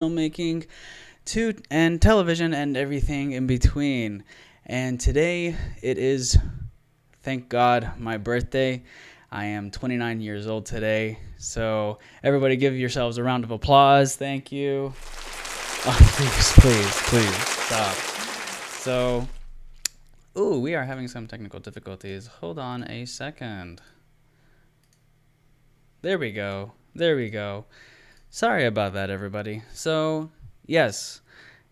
filmmaking to and television and everything in between. And today it is, thank God, my birthday. I am 29 years old today. So everybody give yourselves a round of applause. Thank you. Oh, please stop. So, we are having some technical difficulties. Hold on a second. There we go. Sorry about that, everybody. So, yes,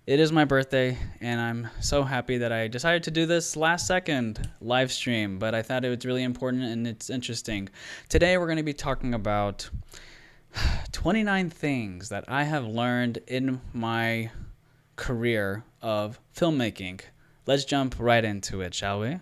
it is my birthday, and I'm so happy that I decided to do this last second live stream, but I thought it was really important and it's interesting. Today, we're going to be talking about 29 things that I have learned in my career of filmmaking. Let's jump right into it, shall we?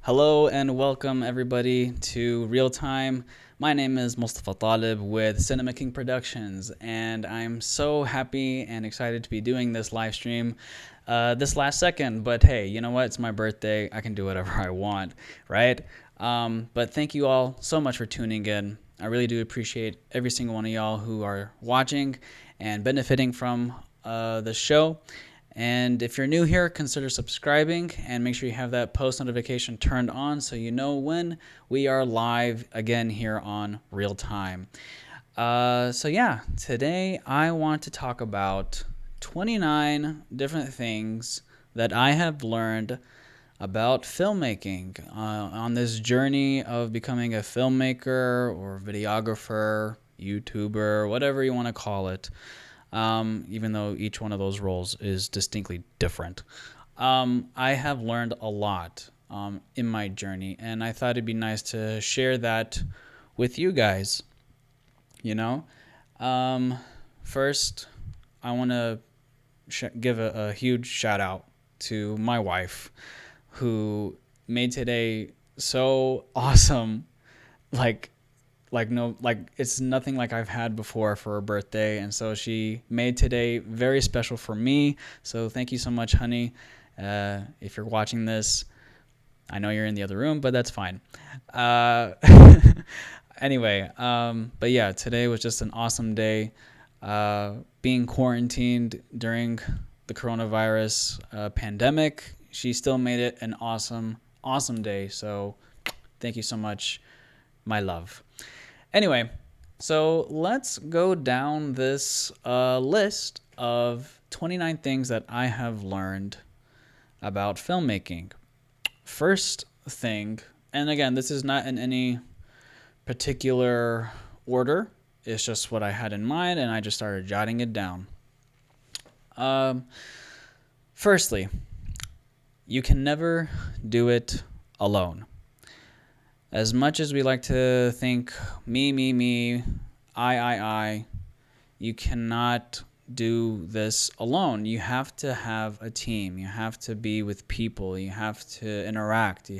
Hello and welcome everybody to Real Time. My name is Mustafa Talib with Cinema King Productions, and I'm so happy and excited to be doing this live stream this last second. But hey, you know what? It's my birthday. I can do whatever I want, right? But thank you all so much for tuning in. I really do appreciate every single one of y'all who are watching and benefiting from the show. And if you're new here, consider subscribing and make sure you have that post notification turned on so you know when we are live again here on Real Time. Today I want to talk about 29 different things that I have learned about filmmaking on this journey of becoming a filmmaker or videographer, YouTuber, whatever you want to call it. Even though each one of those roles is distinctly different. I have learned a lot in my journey, and I thought it'd be nice to share that with you guys. You know, first, I want to give a huge shout out to my wife, who made today so awesome. Like it's nothing like I've had before for her birthday, and so she made today very special for me. So thank you so much, honey. If you're watching this, I know you're in the other room, but that's fine. Anyway, but yeah, today was just an awesome day. Being quarantined during the coronavirus pandemic, she still made it an awesome day. So thank you so much, my love. Anyway, so let's go down this list of 29 things that I have learned about filmmaking. First thing, and again, this is not in any particular order. It's just what I had in mind, and I just started jotting it down. Firstly, you can never do it alone. As much as we like to think me, I, you cannot do this alone. You have to have a team. You have to be with people. You have to interact. You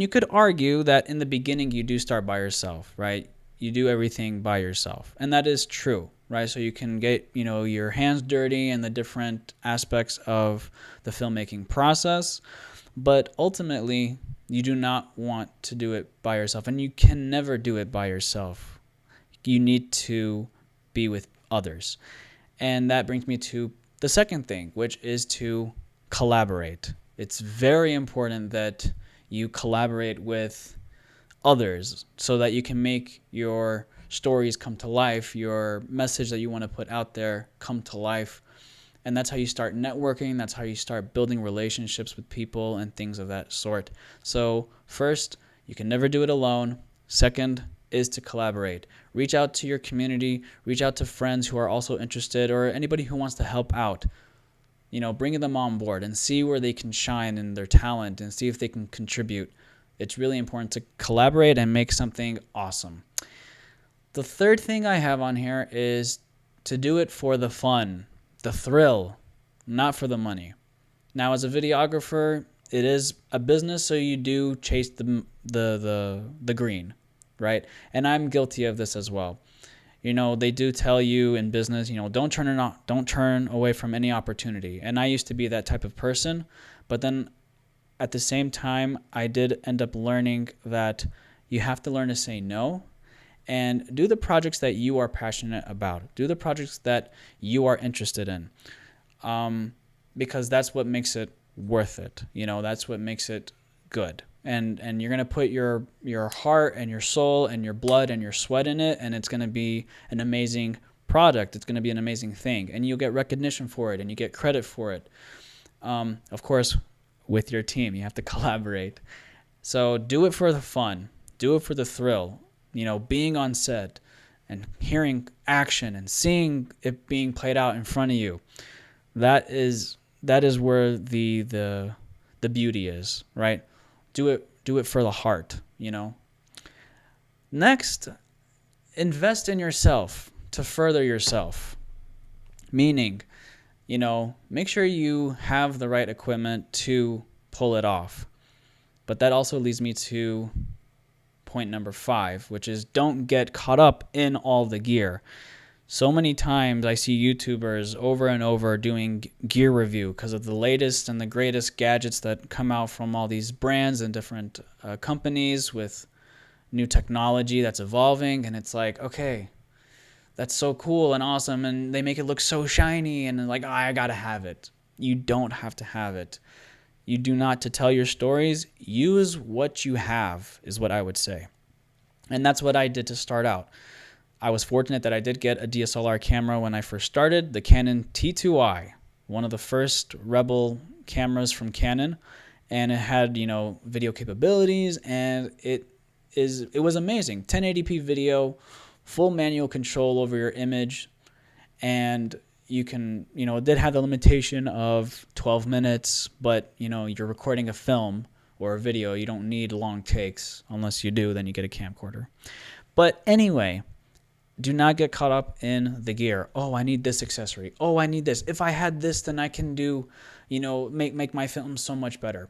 could argue that in the beginning you do start by yourself, right? You do everything by yourself. And that is true, right? So you can get, your hands dirty in the different aspects of the filmmaking process. But ultimately, you do not want to do it by yourself, and you can never do it by yourself. You need to be with others. And that brings me to the second thing, which is to collaborate. It's very important that you collaborate with others so that you can make your stories come to life, your message that you want to put out there come to life. And that's how you start networking. That's how you start building relationships with people and things of that sort. So first, you can never do it alone. Second is to collaborate. Reach out to your community. Reach out to friends who are also interested, or anybody who wants to help out. Bring them on board and see where they can shine in their talent and see if they can contribute. It's really important to collaborate and make something awesome. The third thing I have on here is to do it for the fun. The thrill, not for the money. Now, as a videographer, it is a business, so you do chase the green, right? And I'm guilty of this as well. They do tell you in business, don't turn away from any opportunity. And I used to be that type of person, but then at the same time, I did end up learning that you have to learn to say no and do the projects that you are passionate about. Do the projects that you are interested in, because that's what makes it worth it. That's what makes it good. And you're going to put your heart and your soul and your blood and your sweat in it, and it's going to be an amazing product. It's going to be an amazing thing, and you'll get recognition for it, and you get credit for it. Of course, with your team, you have to collaborate. So do it for the fun. Do it for the thrill. Being on set and hearing action and seeing it being played out in front of you. That is where the beauty is, right? Do it for the heart, Next, invest in yourself to further yourself. Meaning, make sure you have the right equipment to pull it off. But that also leads me to point number 5, which is don't get caught up in all the gear. So many times I see YouTubers over and over doing gear review because of the latest and the greatest gadgets that come out from all these brands and different companies with new technology that's evolving. And it's like, okay, that's so cool and awesome. And they make it look so shiny and like, I got to have it. You don't have to have it. You do not to tell your stories. Use what you have is what I would say. And that's what I did to start out. I was fortunate that I did get a DSLR camera when I first started, the Canon T2i, one of the first Rebel cameras from Canon. And it had, video capabilities, and it was amazing. 1080p video, full manual control over your image, and you can, it did have the limitation of 12 minutes, but, you're recording a film or a video. You don't need long takes. Unless you do, then you get a camcorder. But anyway, do not get caught up in the gear. Oh, I need this accessory. Oh, I need this. If I had this, then I can do, make my film so much better.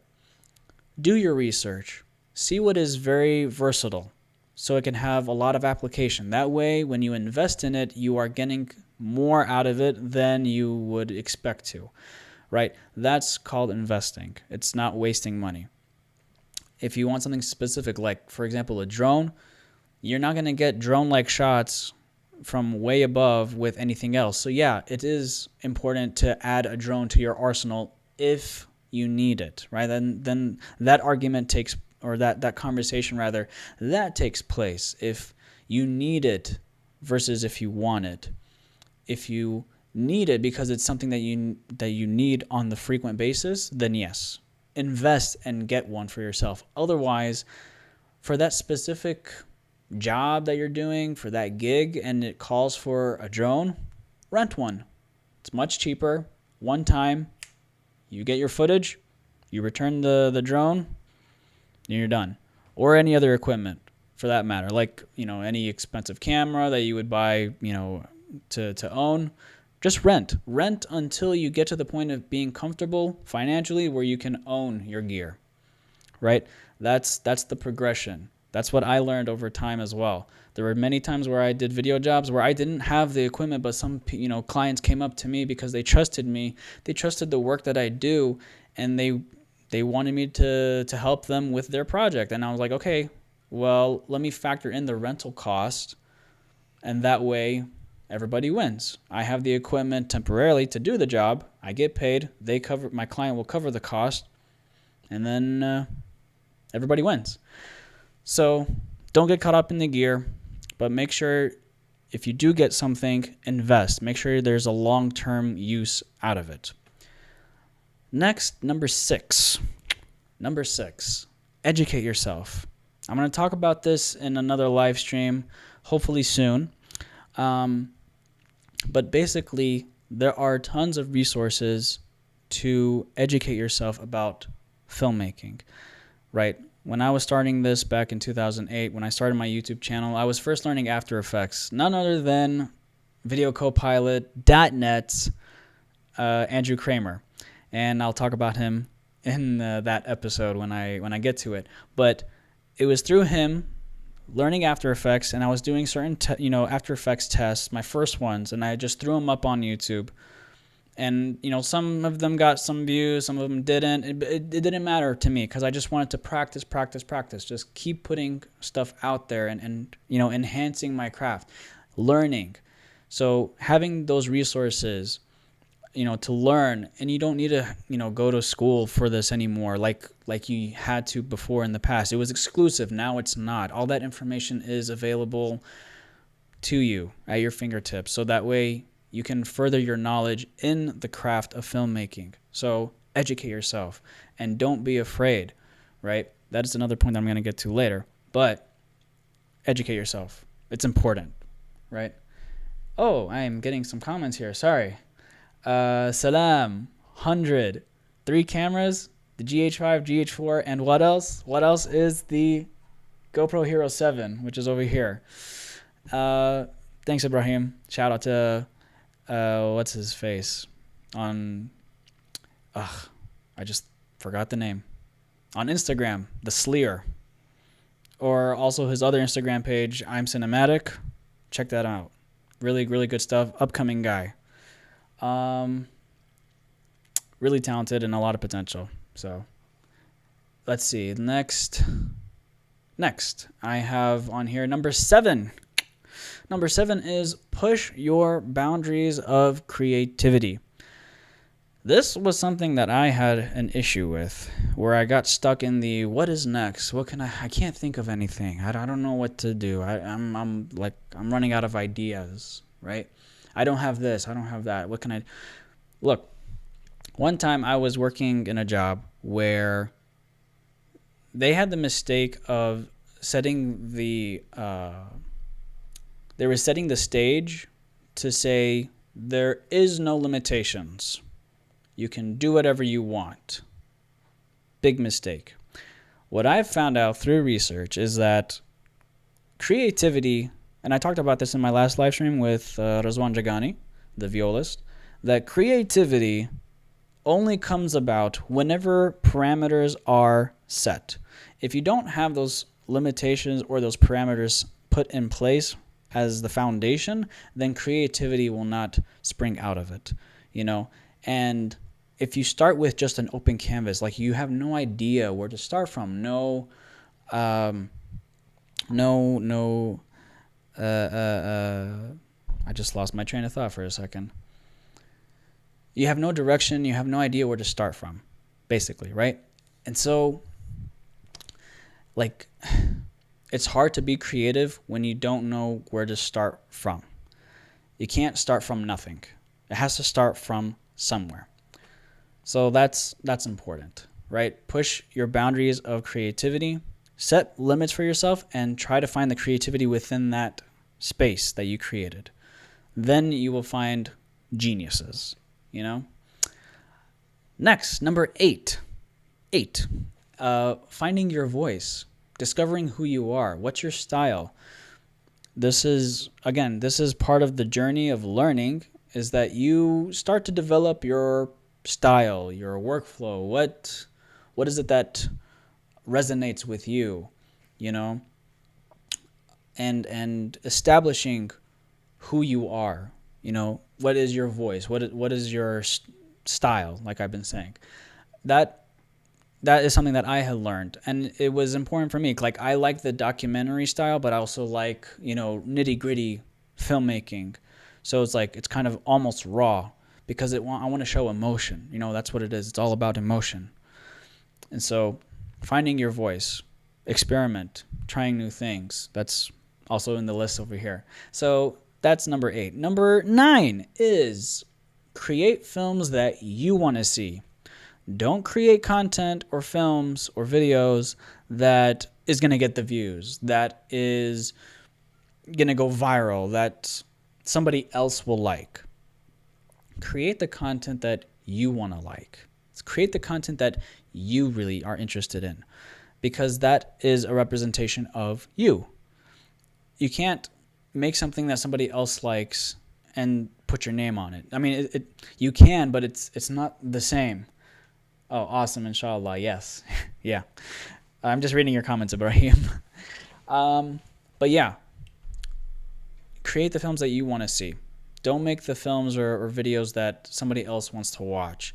Do your research. See what is very versatile so it can have a lot of application. That way, when you invest in it, you are getting more out of it than you would expect to, right? That's called investing. It's not wasting money. If you want something specific, like, for example, a drone, you're not going to get drone-like shots from way above with anything else. So yeah, it is important to add a drone to your arsenal if you need it, right? Then that argument takes, or that conversation rather, that takes place if you need it versus if you want it. If you need it because it's something that you need on the frequent basis, then yes, invest and get one for yourself. Otherwise, for that specific job that you're doing, for that gig, and it calls for a drone, rent one. It's much cheaper. One time, you get your footage, you return the drone, and you're done. Or any other equipment, for that matter, like any expensive camera that you would buy, to own. Just rent until you get to the point of being comfortable financially where you can own your gear, right? That's the progression. That's what I learned over time as well. There were many times where I did video jobs where I didn't have the equipment, but some clients came up to me because they trusted me. They trusted the work that I do, and they wanted me to help them with their project. And I was like, okay, well, let me factor in the rental cost, and that way everybody wins. I have the equipment temporarily to do the job. I get paid. My client will cover the cost, and then everybody wins. So don't get caught up in the gear, but make sure if you do get something, invest. Make sure there's a long-term use out of it. Next, number six, educate yourself. I'm going to talk about this in another live stream, hopefully soon. But basically, there are tons of resources to educate yourself about filmmaking, right? When I was starting this back in 2008, when I started my YouTube channel, I was first learning After Effects, none other than Video Copilot, .NET's Andrew Kramer. And I'll talk about him in that episode when I get to it. But it was through him learning After Effects, and I was doing certain, After Effects tests, my first ones, and I just threw them up on YouTube. And, some of them got some views, some of them didn't. It didn't matter to me because I just wanted to practice. Just keep putting stuff out there and enhancing my craft, learning. So having those resources, to learn, and you don't need to, go to school for this anymore like you had to before in the past. It was exclusive. Now it's not. All that information is available to you at your fingertips. So that way you can further your knowledge in the craft of filmmaking. So educate yourself and don't be afraid, right? That is another point that I'm going to get to later. But educate yourself. It's important, right? Oh, I am getting some comments here. Sorry. Salam, 100, 3 cameras, the GH5, GH4, and what else? What else is the GoPro Hero 7, which is over here. Thanks, Ibrahim. Shout out to, what's his face? I just forgot the name. On Instagram, The Sleer. Or also his other Instagram page, I'm Cinematic. Check that out. Really, really good stuff. Upcoming guy. Really talented and a lot of potential. So let's see. Next, I have on here number 7. Number 7 is push your boundaries of creativity. This was something that I had an issue with, where I got stuck in the what is next? What can I can't think of anything. I don't know what to do. I'm running out of ideas, right? I don't have this. I don't have that. What can I... Look, one time I was working in a job where they had the mistake of setting the... they were setting the stage to say there is no limitations. You can do whatever you want. Big mistake. What I've found out through research is that creativity... And I talked about this in my last live stream with Razwan Jagani, the violist, that creativity only comes about whenever parameters are set. If you don't have those limitations or those parameters put in place as the foundation, then creativity will not spring out of it, And if you start with just an open canvas, like you have no idea where to start from, I just lost my train of thought for a second. You have no direction. You have no idea where to start from, basically, right? And so, it's hard to be creative when you don't know where to start from. You can't start from nothing. It has to start from somewhere. So that's important, right? Push your boundaries of creativity. Set limits for yourself and try to find the creativity within that space that you created. Then you will find geniuses, Next, number 8. Finding your voice, discovering who you are. What's your style? This is part of the journey of learning, is that you start to develop your style, your workflow. What is it that resonates with you, and establishing who you are, what is your voice, what is your style, like I've been saying. That is something that I had learned, and it was important for me. Like, I like the documentary style, but I also like, nitty-gritty filmmaking. So it's kind of almost raw, because I want to show emotion. That's what it is. It's all about emotion. And so finding your voice, experiment, trying new things. That's also in the list over here. So that's number 8. Number 9 is create films that you want to see. Don't create content or films or videos that is going to get the views, that is going to go viral, that somebody else will like. Create the content that you want to like. Create the content that you really are interested in, because that is a representation of you. You can't make something that somebody else likes and put your name on it. I mean, you can, but it's not the same. Oh, awesome, inshallah, yes. Yeah. I'm just reading your comments, Ibrahim. But yeah, create the films that you want to see. Don't make the films or videos that somebody else wants to watch.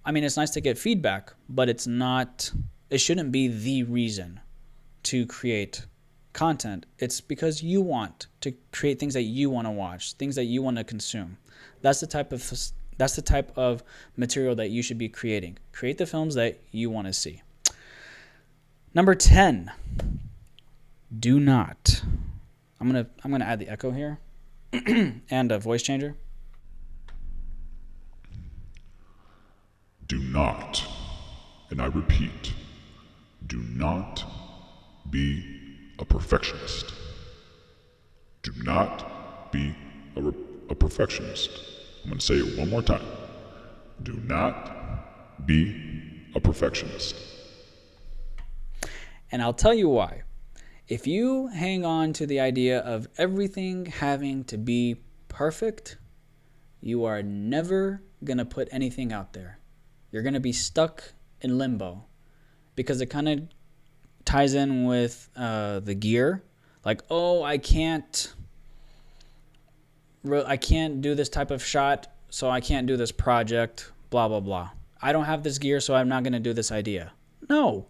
I mean, it's nice to get feedback, but it shouldn't be the reason to create content. It's because you want to create things that you want to watch, things that you want to consume. That's the type of material that you should be creating. Create the films that you want to see. Number 10. Do not. I'm gonna add the echo here and a voice changer. Do not, and I repeat, do not be a perfectionist. Do not be a perfectionist. I'm going to say it one more time. Do not be a perfectionist. And I'll tell you why. If you hang on to the idea of everything having to be perfect, you are never going to put anything out there. You're going to be stuck in limbo, because it kind of ties in with the gear. Like, oh, I can't do this type of shot, so I can't do this project, blah, blah, blah. I don't have this gear, so I'm not going to do this idea. No.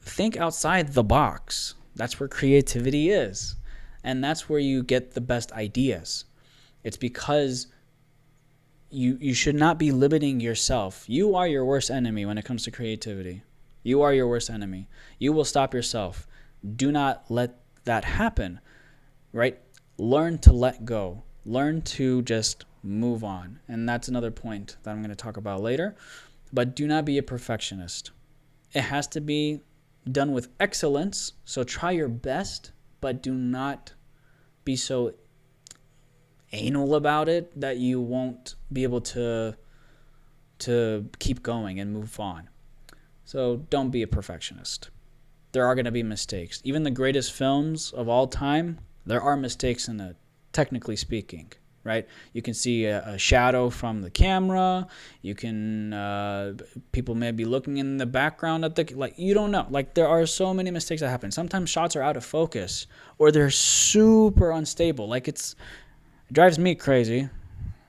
Think outside the box. That's where creativity is. And that's where you get the best ideas. It's because you should not be limiting yourself. You are your worst enemy when it comes to creativity. You are your worst enemy. You will stop yourself. Do not let that happen, right? Learn to let go. Learn to just move on. And that's another point that I'm going to talk about later. But do not be a perfectionist. It has to be done with excellence. So try your best, but do not be so anal about it that you won't be able to keep going and move on. So don't be a perfectionist. There are going to be mistakes. Even the greatest films of all time, there are mistakes in it, technically speaking, right? You can see a shadow from the camera. You can, people may be looking in the background at you don't know. Like, there are so many mistakes that happen. Sometimes shots are out of focus or they're super unstable. Like, it drives me crazy,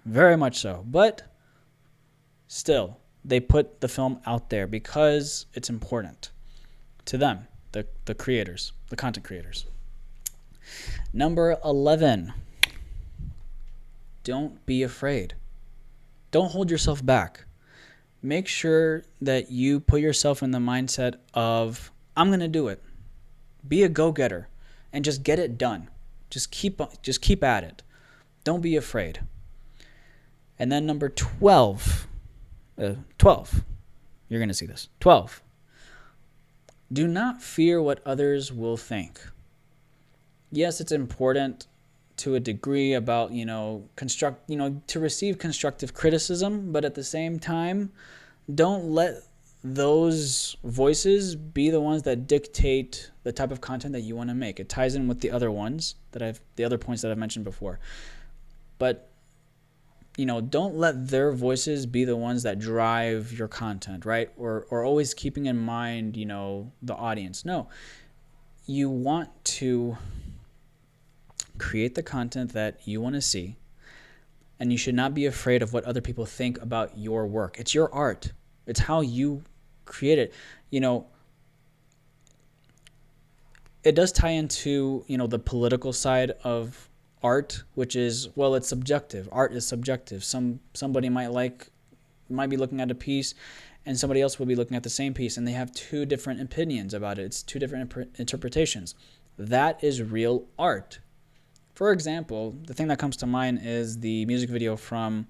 very much so. But still, they put the film out there because it's important to them, the creators, the content creators. Number 11, don't be afraid. Don't hold yourself back. Make sure that you put yourself in the mindset of, I'm going to do it. Be a go-getter and just get it done. Just keep at it. Don't be afraid. And then number 12, you're going to see this. 12, do not fear what others will think. Yes, it's important to a degree about, to receive constructive criticism, but at the same time, don't let those voices be the ones that dictate the type of content that you want to make. It ties in with the other points that I've mentioned before. But don't let their voices be the ones that drive your content, right? Or always keeping in mind, the audience. No, you want to create the content that you want to see, and you should not be afraid of what other people think about your work. It's your art. It's how you create it. It does tie into, the political side of art, which is, well, it's subjective. Art is subjective. Somebody might be looking at a piece, and somebody else will be looking at the same piece, and they have two different opinions about it. It's two different interpretations. That is real art. For example, the thing that comes to mind is the music video from,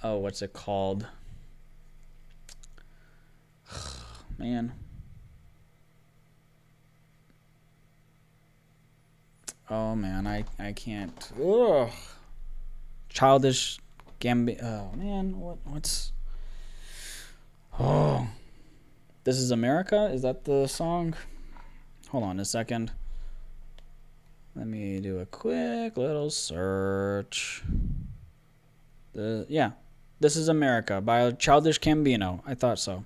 what's it called? Man. Oh, man, I can't. Ugh. Childish Gambino. Oh, man, what's... Oh. This Is America? Is that the song? Hold on a second. Let me do a quick little search. This Is America by Childish Gambino. I thought so.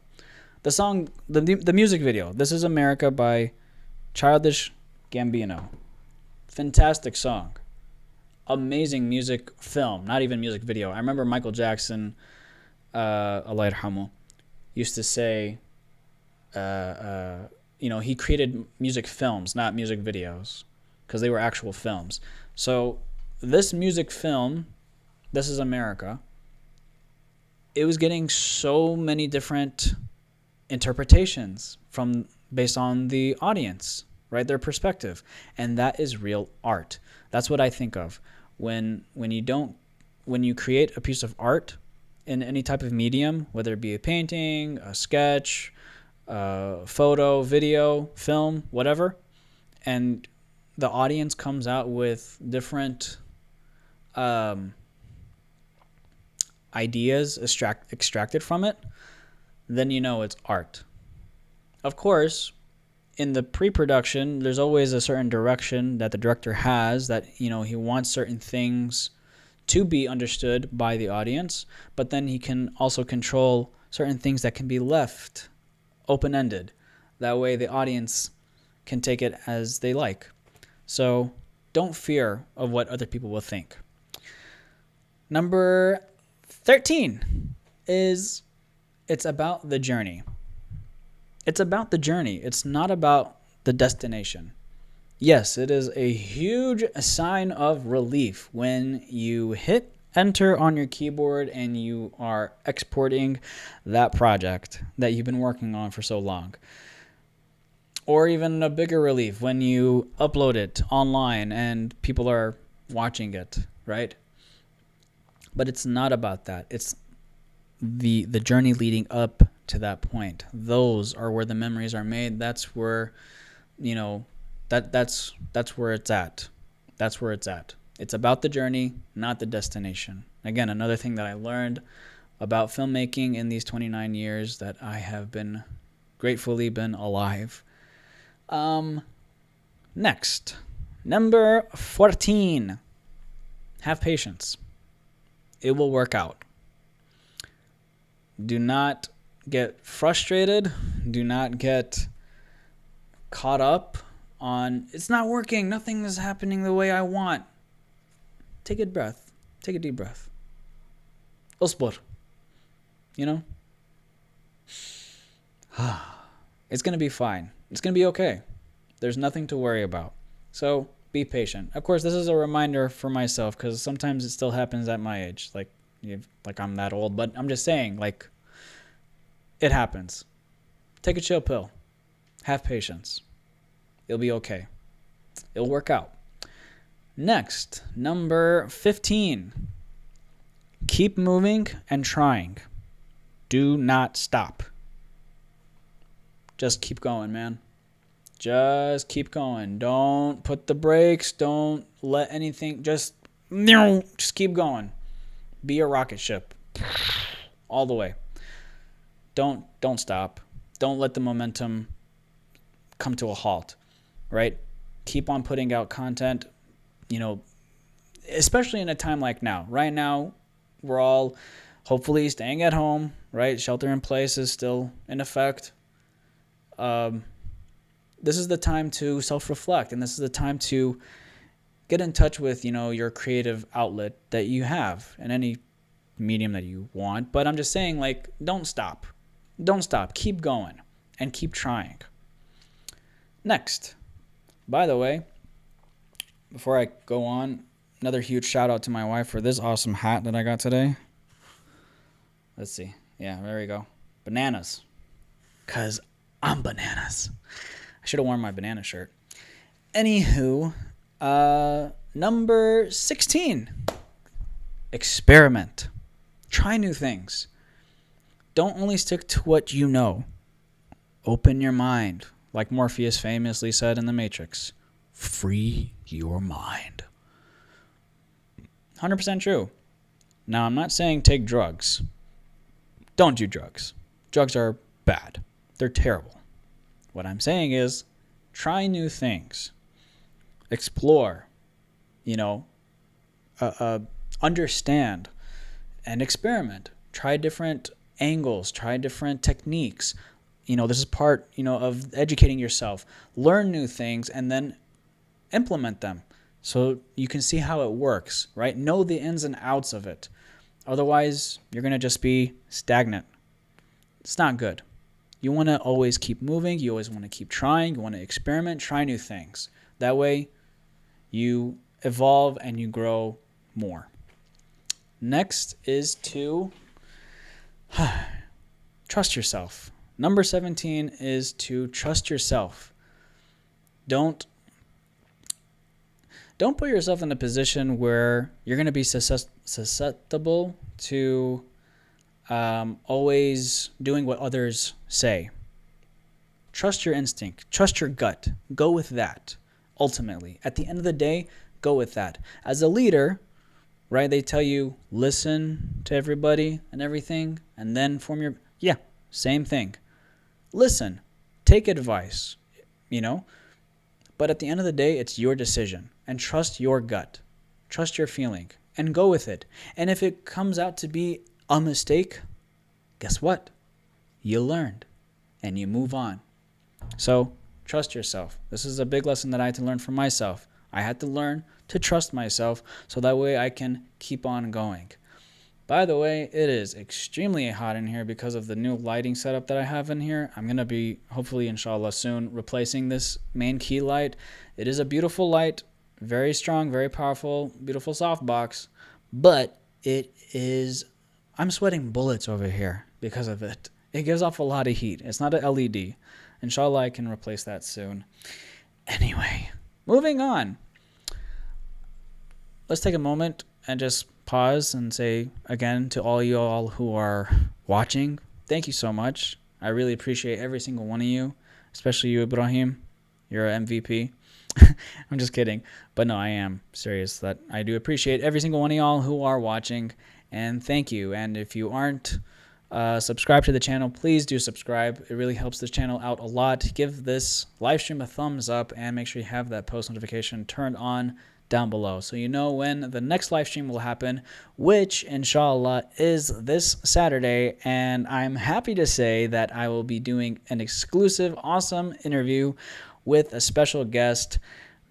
The song, the music video, This Is America by Childish Gambino. Fantastic song. Amazing music film. Not even music video. I remember Michael Jackson, Allah yarhamu, used to say, he created music films, not music videos, because they were actual films. So this music film, This Is America, it was getting so many different interpretations from based on the audience, right? Their perspective. And that is real art. That's what I think of when you create a piece of art in any type of medium, whether it be a painting, a sketch, photo, video, film, whatever, and the audience comes out with different ideas extracted from it, then you know it's art. Of course, in the pre-production, there's always a certain direction that the director has that, he wants certain things to be understood by the audience, but then he can also control certain things that can be left open-ended. That way the audience can take it as they like. So don't fear of what other people will think. Number 13 is it's about the journey. It's about the journey. It's not about the destination. Yes, it is a huge sign of relief when you hit enter on your keyboard and you are exporting that project that you've been working on for so long. Or even a bigger relief when you upload it online and people are watching it, right? But it's not about that. It's the journey leading up to that point. Those are where the memories are made. That's where, that's where it's at. That's where it's at. It's about the journey, not the destination. Again, another thing that I learned about filmmaking in these 29 years that I have gratefully been alive. Next, number 14. Have patience. It will work out. Do not get frustrated. Do not get caught up on, it's not working. Nothing is happening the way I want. Take a breath. Take a deep breath. Uspur. It's going to be fine. It's going to be okay. There's nothing to worry about. So be patient. Of course, this is a reminder for myself because sometimes it still happens at my age. Like I'm that old, but I'm just saying, it happens. Take a chill pill. Have patience. It'll be okay. It'll work out. Next, number 15. Keep moving and trying. Do not stop. Just keep going, man. Just keep going. Don't put the brakes. Don't let anything. Just keep going. Be a rocket ship. All the way. Don't stop. Don't let the momentum come to a halt, right? Keep on putting out content, especially in a time like now. Right now, we're all hopefully staying at home, right? Shelter in place is still in effect. This is the time to self-reflect, and this is the time to get in touch with, your creative outlet that you have in any medium that you want. But I'm just saying, don't stop. Don't stop. Keep going and keep trying. Next, by the way, before I go on, another huge shout out to my wife for this awesome hat that I got today. Let's see. Yeah, there we go. Bananas. Because I'm bananas. I should have worn my banana shirt. Anywho, number 16. Experiment. Try new things. Don't only stick to what you know. Open your mind. Like Morpheus famously said in The Matrix. Free your mind. 100% true. Now, I'm not saying take drugs. Don't do drugs. Drugs are bad. They're terrible. What I'm saying is try new things. Explore. Understand and experiment. Try different angles. Try different techniques. this is part, of educating yourself. Learn new things and then implement them so you can see how it works, right? Know the ins and outs of it. Otherwise, you're going to just be stagnant. It's not good. You want to always keep moving. You always want to keep trying. You want to experiment, try new things. That way, you evolve and you grow more. Next is to trust yourself. Number 17 is to trust yourself. Don't put yourself in a position where you're going to be susceptible to always doing what others say. Trust your instinct. Trust your gut. Go with that. Ultimately, at the end of the day, go with that. As a leader, right, they tell you listen to everybody and everything, and then form your... Yeah, same thing. Listen. Take advice, But at the end of the day, it's your decision. And trust your gut. Trust your feeling. And go with it. And if it comes out to be a mistake, guess what? You learned. And you move on. So, trust yourself. This is a big lesson that I had to learn for myself. I had to learn to trust myself so that way I can keep on going. By the way, it is extremely hot in here because of the new lighting setup that I have in here. I'm going to be, hopefully, inshallah, soon replacing this main key light. It is a beautiful light, very strong, very powerful, beautiful softbox, but I'm sweating bullets over here because of it. It gives off a lot of heat. It's not an LED. Inshallah, I can replace that soon. Anyway, moving on. Let's take a moment and just pause and say again to all you all who are watching, thank you so much. I really appreciate every single one of you, especially you, Ibrahim. You're an MVP. I'm just kidding. But no, I am serious that I do appreciate every single one of y'all who are watching, and thank you. And if you aren't subscribe to the channel, please do subscribe. It really helps this channel out a lot. Give this live stream a thumbs up and make sure you have that post notification turned on down below so you know when the next live stream will happen, which inshallah is this Saturday. And I'm happy to say that I will be doing an exclusive awesome interview with a special guest,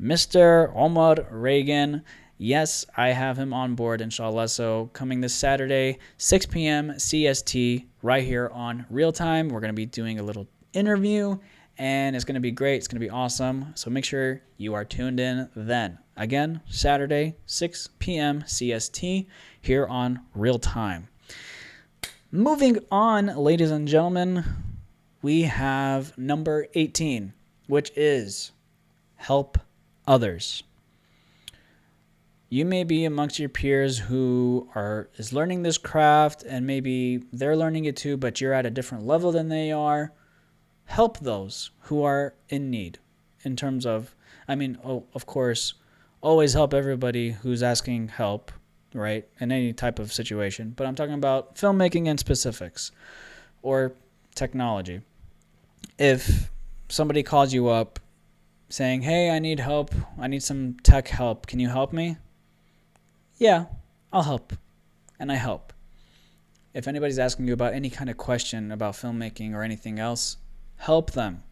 Mr. Omar Reagan. Yes, I have him on board, inshallah. So coming this Saturday, 6 p.m. CST, right here on Real Time. We're going to be doing a little interview, and it's going to be great. It's going to be awesome. So make sure you are tuned in then. Again, Saturday, 6 p.m. CST, here on Real Time. Moving on, ladies and gentlemen, we have number 18, which is help others. You may be amongst your peers who is learning this craft, and maybe they're learning it too, but you're at a different level than they are. Help those who are in need in terms of, of course, always help everybody who's asking help, right, in any type of situation. But I'm talking about filmmaking and specifics or technology. If somebody calls you up saying, hey, I need help, I need some tech help, can you help me? Yeah, I'll help. And I help. If anybody's asking you about any kind of question about filmmaking or anything else, help them.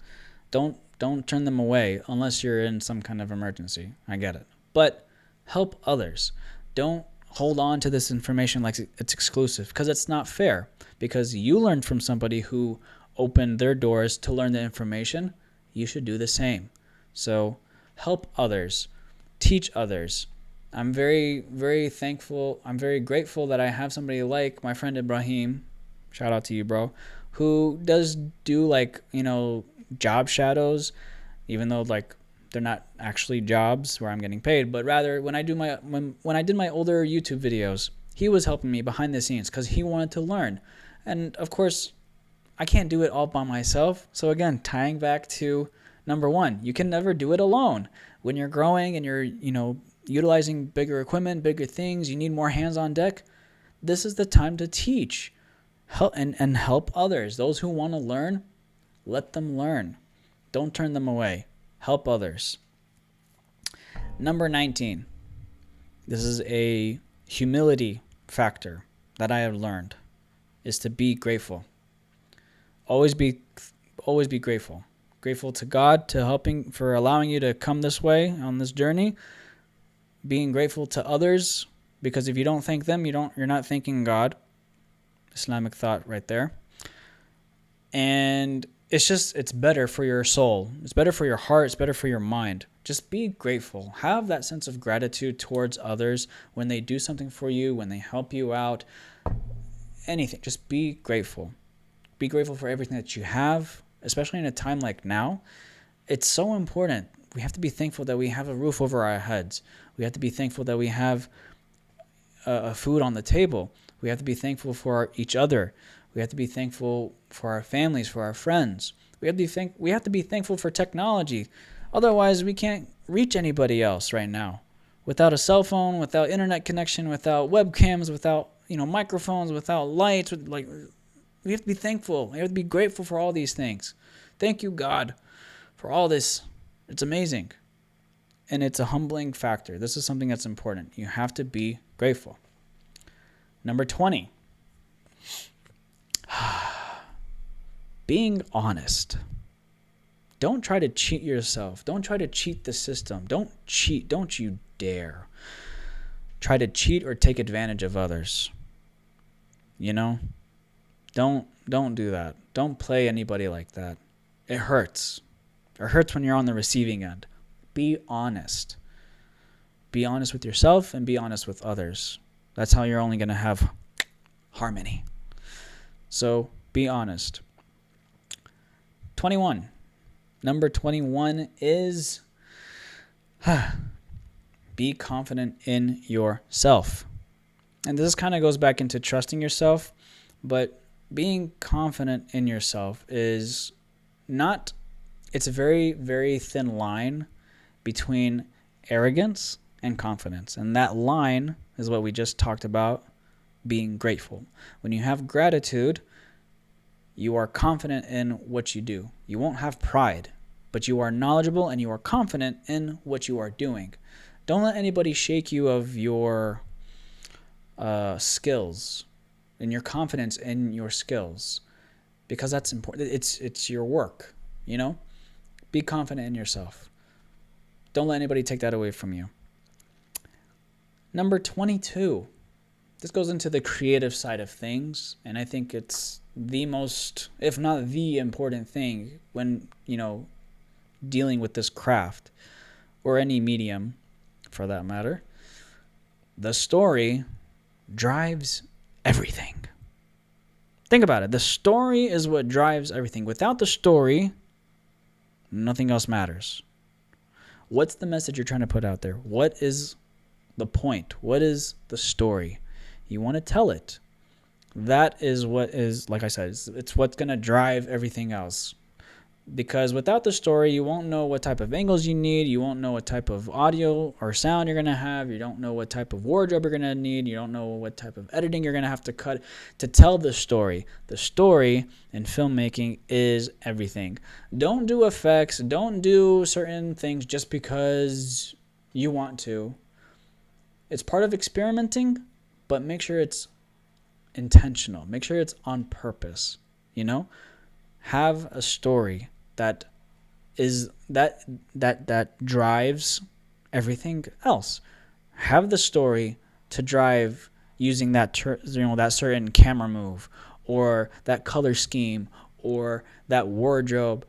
Don't turn them away unless you're in some kind of emergency. I get it. But help others. Don't hold on to this information like it's exclusive, because it's not fair. Because you learned from somebody who opened their doors to learn the information, you should do the same. So help others. Teach others. I'm very, very thankful. I'm very grateful that I have somebody like my friend Ibrahim, shout out to you, bro, who does do job shadows, even though they're not actually jobs where I'm getting paid, but rather when I did my older YouTube videos, he was helping me behind the scenes because he wanted to learn. And of course, I can't do it all by myself. So again, tying back to number one, you can never do it alone. When you're growing and you're, utilizing bigger equipment, bigger things, you need more hands on deck. This is the time to teach and help others. Those who want to learn, let them learn. Don't turn them away. Help others. Number 19. This is a humility factor that I have learned, is to be grateful. Always be always be grateful. Grateful to God for allowing you to come this way on this journey. Being grateful to others, because if you don't thank them, you're not thanking God. Islamic thought right there. And it's better for your soul. It's better for your heart. It's better for your mind. Just be grateful. Have that sense of gratitude towards others when they do something for you, when they help you out, anything. Just be grateful. Be grateful for everything that you have, especially in a time like now. It's so important. We have to be thankful that we have a roof over our heads. We have to be thankful that we have food on the table. We have to be thankful for each other. We have to be thankful for our families, for our friends. We have to be thankful for technology. Otherwise, we can't reach anybody else right now. Without a cell phone, without internet connection, without webcams, without microphones, without lights, we have to be thankful. We have to be grateful for all these things. Thank you, God, for all this. It's amazing. And it's a humbling factor. This is something that's important. You have to be grateful. Number 20. Being honest. Don't try to cheat yourself. Don't try to cheat the system. Don't cheat. Don't you dare try to cheat or take advantage of others. Don't do that. Don't play anybody like that. It hurts. It hurts when you're on the receiving end. Be honest. Be honest with yourself and be honest with others. That's how you're only going to have harmony. So be honest. 21. Number 21 is be confident in yourself. And this kind of goes back into trusting yourself, but being confident in yourself is not, it's a very, very thin line between arrogance and confidence. And that line is what we just talked about, being grateful. When you have gratitude, you are confident in what you do. You won't have pride, but you are knowledgeable and you are confident in what you are doing. Don't let anybody shake you of your skills and your confidence in your skills, because that's important. It's your work, Be confident in yourself. Don't let anybody take that away from you. Number 22. This goes into the creative side of things, and I think it's the most, if not the important thing when, dealing with this craft or any medium for that matter. The story drives everything. Think about it. The story is what drives everything. Without the story, nothing else matters. What's the message you're trying to put out there? What is the point? What is the story? You want to tell it. That is what is, like I said, it's what's going to drive everything else. Because without the story, you won't know what type of angles you need. You won't know what type of audio or sound you're going to have. You don't know what type of wardrobe you're going to need. You don't know what type of editing you're going to have to cut to tell the story. The story in filmmaking is everything. Don't do effects. Don't do certain things just because you want to. It's part of experimenting, but make sure it's intentional. Make sure it's on purpose. Have a story that drives everything else. Have the story to drive using that that certain camera move, or that color scheme, or that wardrobe,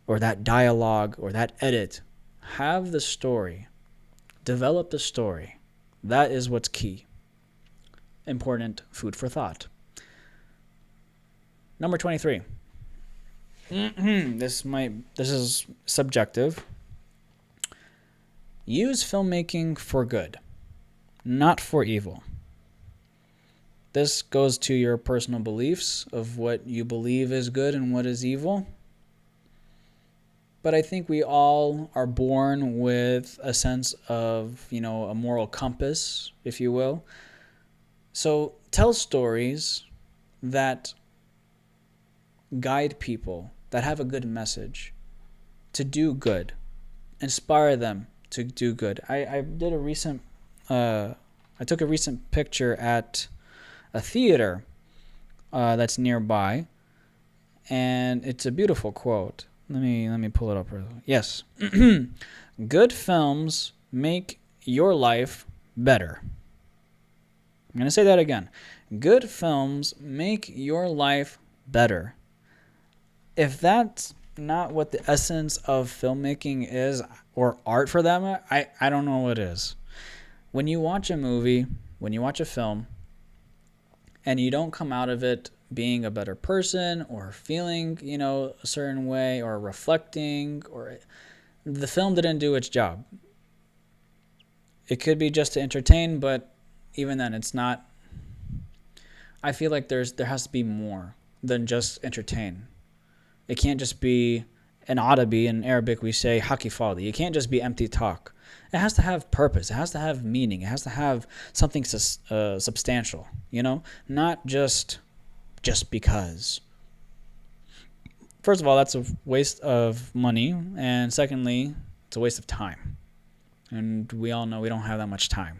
or that dialogue, or that edit. Have the story. Develop the story. That is what's key. Important food for thought. Number 23. This is subjective. Use filmmaking for good, not for evil. This goes to your personal beliefs of what you believe is good and what is evil. But I think we all are born with a sense of, a moral compass, if you will. So tell stories that guide people, that have a good message, to do good. Inspire them to do good. I took a recent picture at a theater that's nearby, and it's a beautiful quote. Let me pull it up. Yes. Good films make your life better. I'm going to say that again. Good films make your life better. If that's not what the essence of filmmaking is, or art for that matter, I don't know what is. When you watch a movie, when you watch a film, and you don't come out of it being a better person or feeling, a certain way or reflecting, or the film didn't do its job. It could be just to entertain, but even then it's not. I feel like there has to be more than just entertain. It can't just be an ought to be. In Arabic we say haki fadi. It can't just be empty talk. It has to have purpose. It has to have meaning. It has to have something substantial, not just because. First of all, that's a waste of money, and secondly, it's a waste of time. And we all know we don't have that much time.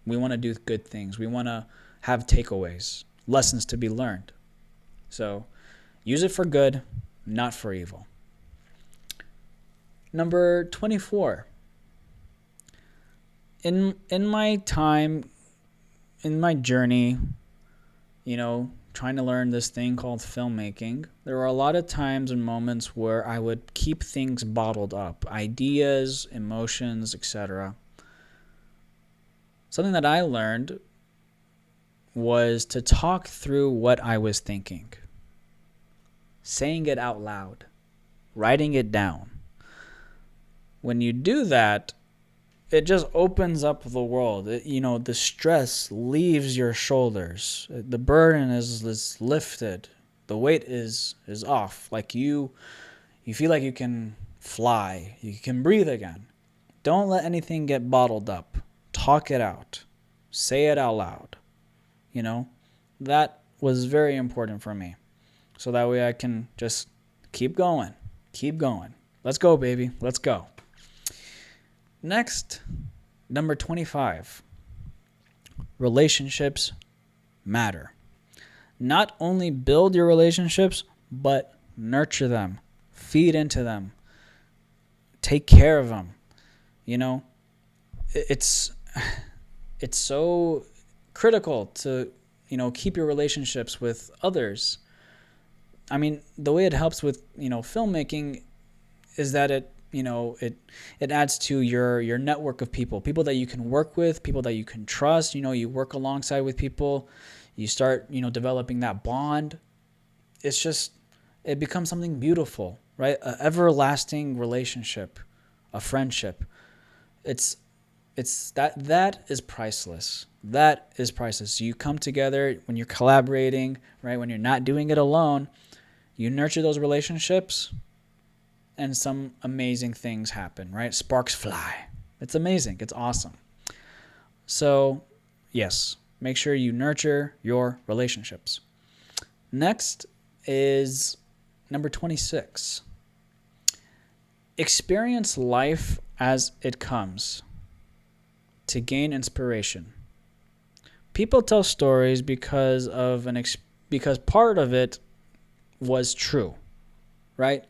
We want to do good things. We want to have takeaways, lessons to be learned. So use it for good, not for evil. Number 24. In my time, in my journey, trying to learn this thing called filmmaking, there were a lot of times and moments where I would keep things bottled up, ideas, emotions, etc. Something that I learned was to talk through what I was thinking, saying it out loud, writing it down. When you do that, it just opens up the world. The stress leaves your shoulders. The burden is lifted. The weight is off. Like you feel like you can fly. You can breathe again. Don't let anything get bottled up. Talk it out. Say it out loud. That was very important for me. So that way I can just keep going. Keep going. Let's go, baby. Let's go. Next, number 25. Relationships matter. Not only build your relationships, but nurture them. Feed into them. Take care of them. It's so critical to, keep your relationships with others. I mean, the way it helps with, filmmaking is that it adds to your network of people that you can work with, people that you can trust. You work alongside with people, you start, developing that bond. It becomes something beautiful, right? An everlasting relationship, a friendship. It's that is priceless. That is priceless. You come together when you're collaborating, right? When you're not doing it alone, you nurture those relationships, and some amazing things happen, right? Sparks fly. It's amazing. It's awesome. So, yes, make sure you nurture your relationships. Next is number 26. Experience life as it comes to gain inspiration. People tell stories because part of it was true, right?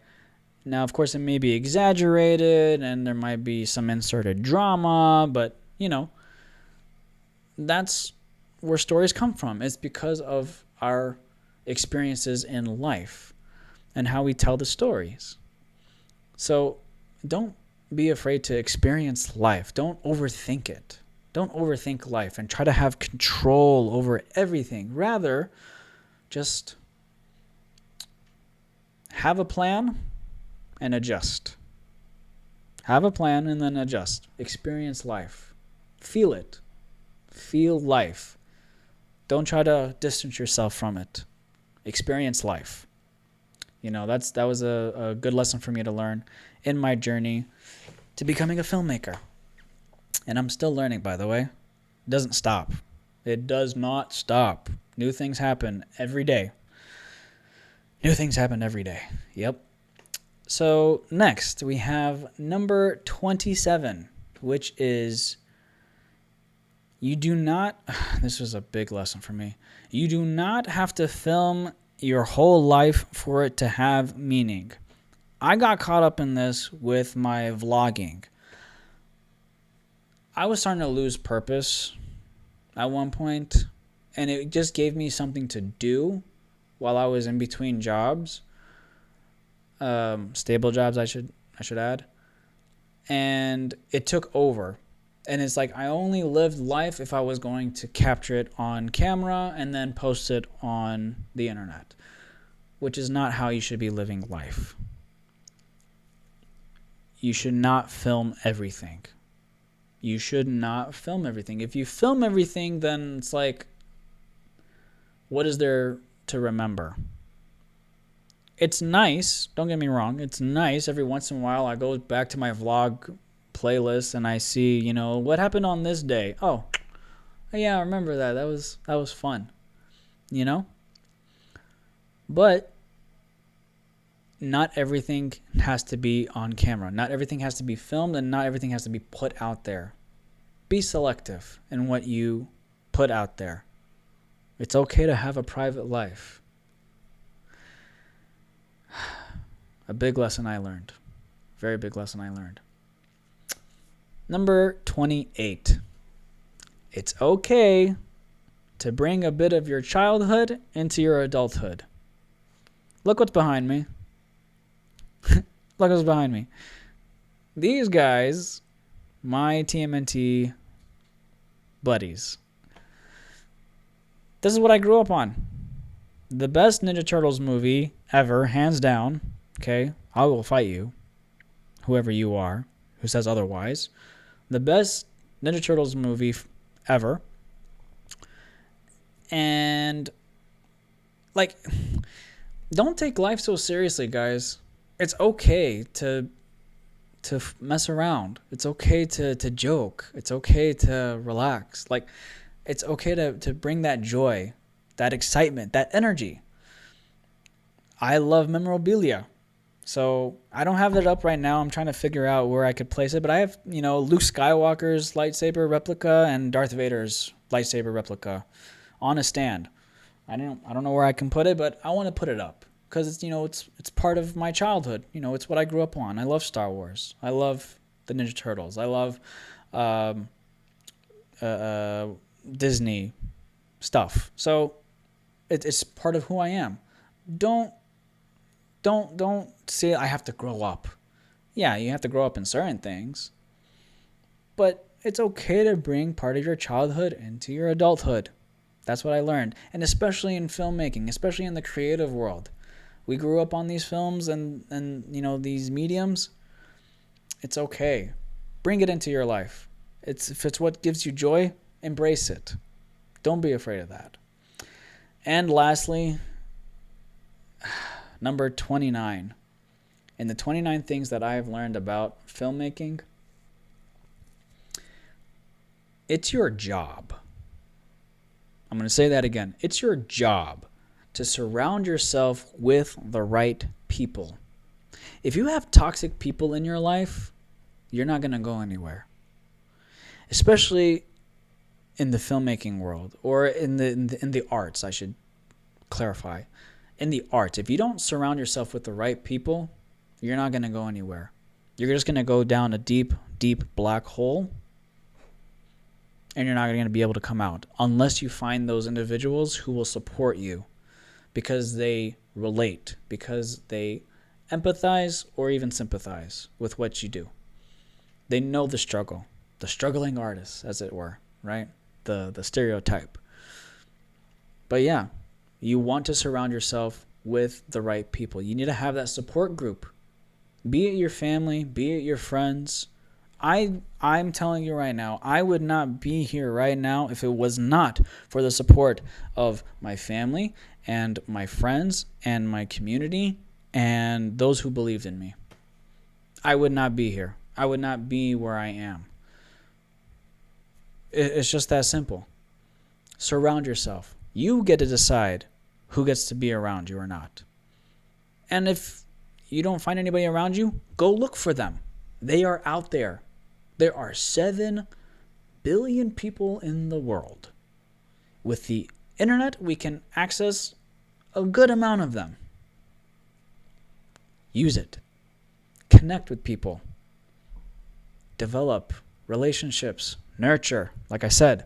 Now, of course, it may be exaggerated and there might be some inserted drama, but, that's where stories come from. It's because of our experiences in life and how we tell the stories. So don't be afraid to experience life. Don't overthink it. Don't overthink life and try to have control over everything. Rather, just have a plan and adjust. Have a plan and then adjust. Experience life. Feel it. Feel life. Don't try to distance yourself from it. Experience life. That was a good lesson for me to learn in my journey to becoming a filmmaker. And I'm still learning, by the way. It doesn't stop. It does not stop. New things happen every day. Yep. So next we have number 27, which is this was a big lesson for me. You do not have to film your whole life for it to have meaning. I got caught up in this with my vlogging. I was starting to lose purpose at one point, and it just gave me something to do while I was in between jobs, stable jobs, I should add, and it took over. And it's like I only lived life if I was going to capture it on camera and then post it on the internet, which is not how you should be living life. You should not film everything. You should not film everything. If you film everything, then it's like, what is there to remember? It's nice, don't get me wrong, it's nice every once in a while. I go back to my vlog playlist and I see, what happened on this day. Oh, yeah, I remember that. That was fun. But not everything has to be on camera. Not everything has to be filmed, and not everything has to be put out there. Be selective in what you put out there. It's okay to have a private life. A big lesson I learned. Very big lesson I learned. Number 28. It's okay to bring a bit of your childhood into your adulthood. Look what's behind me. Look what's behind me. These guys, my TMNT buddies. This is what I grew up on. The best Ninja Turtles movie ever, hands down. Okay, I will fight you, whoever you are, who says otherwise. The best Ninja Turtles movie ever. And, don't take life so seriously, guys. It's okay to mess around. It's okay to joke. It's okay to relax. It's okay to bring that joy, that excitement, that energy. I love memorabilia. So I don't have it up right now. I'm trying to figure out where I could place it. But I have, Luke Skywalker's lightsaber replica and Darth Vader's lightsaber replica on a stand. I don't know where I can put it, but I want to put it up. Because it's part of my childhood. It's what I grew up on. I love Star Wars. I love the Ninja Turtles. I love Disney stuff. So it's part of who I am. Don't say I have to grow up. Yeah, you have to grow up in certain things. But it's okay to bring part of your childhood into your adulthood. That's what I learned. And especially in filmmaking, especially in the creative world. We grew up on these films and these mediums. It's okay. Bring it into your life. If it's what gives you joy, embrace it. Don't be afraid of that. And lastly, number 29. And the 29 things that I have learned about filmmaking. It's your job. I'm going to say that again. It's your job to surround yourself with the right people. If you have toxic people in your life, you're not going to go anywhere. Especially in the filmmaking world, or in the arts, I should clarify. In the arts, if you don't surround yourself with the right people, you're not going to go anywhere. You're just going to go down a deep, deep black hole, and you're not going to be able to come out unless you find those individuals who will support you because they relate, because they empathize or even sympathize with what you do. They know the struggle, the struggling artist, as it were, right? The stereotype. But yeah, you want to surround yourself with the right people. You need to have that support group. Be it your family, be it your friends. I'm telling you right now, I would not be here right now if it was not for the support of my family and my friends and my community and those who believed in me. I would not be here. I would not be where I am. It's just that simple. Surround yourself. You get to decide who gets to be around you or not. And if you don't find anybody around you, go look for them. They are out there. There are 7 billion people in the world. With the internet, we can access a good amount of them. Use it. Connect with people. Develop relationships. Nurture. Like I said,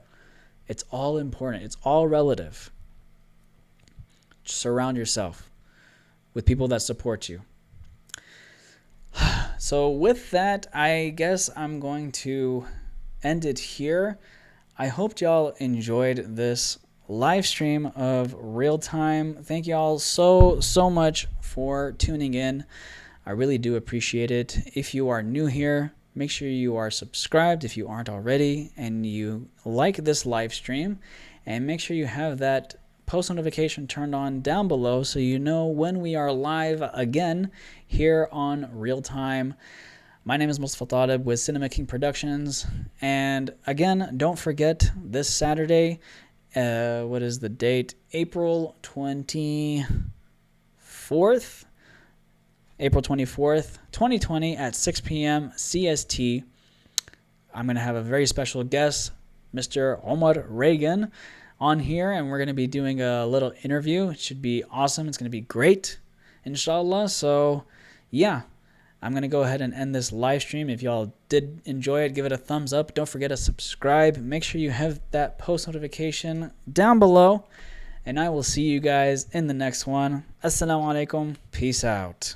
it's all important. It's all relative. Surround yourself with people that support you. So with that, I guess I'm going to end it here. I hope y'all enjoyed this live stream of Real Time. Thank y'all so much for tuning in. I really do appreciate it. If you are new here, make sure you are subscribed if you aren't already, and you like this live stream, and make sure you have that post notification turned on down below so you know when we are live again here on Real Time. My name is Mustafa Haddad with Cinema King Productions, and again, don't forget this Saturday, what is the date? April 24th, 2020 at 6 p.m. CST. I'm going to have a very special guest, Mr. Omar Reagan, on here, and we're going to be doing a little interview. It should be awesome. It's going to be great, inshallah. So, yeah, I'm going to go ahead and end this live stream. If y'all did enjoy it, give it a thumbs up. Don't forget to subscribe. Make sure you have that post notification down below, and I will see you guys in the next one. Assalamu alaikum. Peace out.